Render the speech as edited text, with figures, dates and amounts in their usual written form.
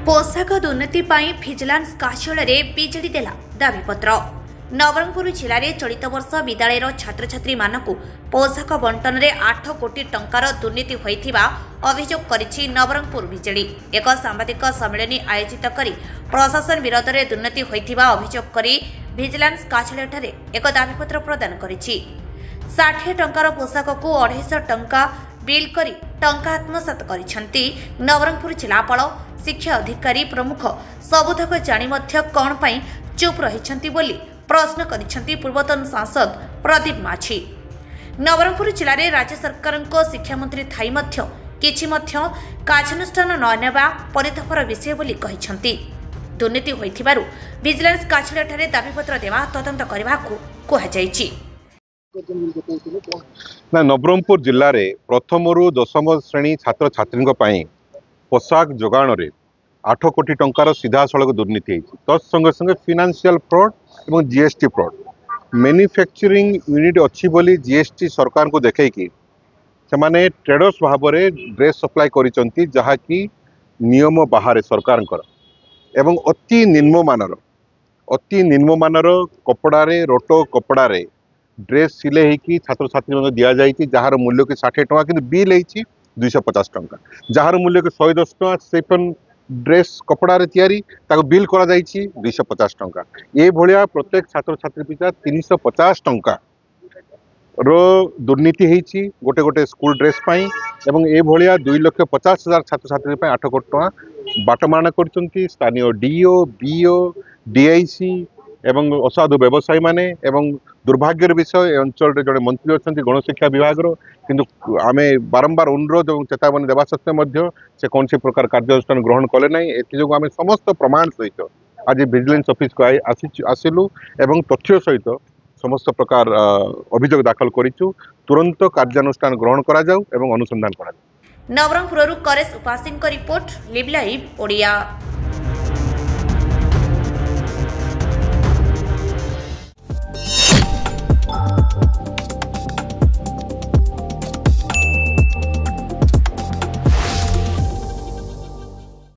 पोशाक दुर्नीति भिजिलांस कार्यालय बिजेडी देला दाबीपत्र। नवरंगपुर जिले में चलित वर्ष विद्यालय छात्र छात्री मानक पोशाक बंटन में 8 कोटी टंकार दुर्नीति होइथिबा अभियोग करिछि नवरंगपुर बिजेडी। एक सांबादिक सम्मेलन आयोजित करी प्रशासन विरोध में दुर्नीति होइथिबा अभियोग करी भिजिलांस कार्यालय एक दाबीपत्र प्रदान करिछि। 60 टंकार पोशाक को 250 टंका बिल करी टंका आत्मसात करिसेंती नवरंगपुर जिलापाल शिक्षा अधिकारी प्रमुख सबुतक जानी मध्य कौन पाई चुप रहिसेंती बोली प्रश्न करिसेंती पूर्वतन सांसद प्रदीप माझी। नवरंगपुर जिले में राज्य सरकार शिक्षा मंत्री थाई मध्य किछि मध्य कार्यानुष्ठान न नेबा परितापर विषय बोली कहिसेंती। दुर्नीति होइथिबारु विजिलेंस कार्यालय दाबीपत्र देवा तदंत करबाकू कुहाଯାଇଛି। नवरंगपुर जिले में प्रथम रु 10म श्रेणी छात्र छात्री पोशाक जोगाण में 8 कोटी टंकार सीधा सड़क दुर्नीति होती। तत्संगे संगे फाइनेंशियल फ्रॉड और जीएसटी फ्रॉड मैन्युफैक्चरिंग यूनिट अच्छी बोली जीएसटी सरकार को देखी से ट्रेडर्स भाव में ड्रेस सप्लाई करिसेंती जहाँकि नियम बाहर सरकार एवं अति निम्नमानर कपड़े रोटो कपड़े ड्रेस सिले होगी छात्र छात्री दि जाए जार मूल्य कि 60 टंका कि बिल होती 250 टंका जार मूल्य कि 110 टंका सेपन ड्रेस कपड़ा तैयारी बिल करा 250 टंका ये भाया प्रत्येक छात्र छात्री पिछा 350 टंका रो दुर्नीति होती गोटे गोटे स्कूल ड्रेस एवं ये भाया 2,50,000 छात्र छात्री 8 कोटी टंका बाटमारणा कर स्थानीय डीओ बीओ डीआईसी एवं असाधु व्यवसायी माने एवं दुर्भाग्यर विषय अंचल जड़े मंत्री अच्छा गणशिक्षा विभाग किंतु आमे बारंबार अनुरोध और चेतावनी देवा सत्वे से कौन सी प्रकार कार्यानुष्ठान ग्रहण कले ना एथि आम समस्त प्रमाण सहित आज विजिलेंस ऑफिस को आसिलु एवं तथ्य सहित समस्त प्रकार अभियोग दाखल करिचु। तुरंत कार्यानुष्ठान ग्रहण करा जाऊ एवं अनुसंधान करा जाऊ। नवरंगपुर करेश उपासिन रिपोर्ट लिव लाइव ओडिया।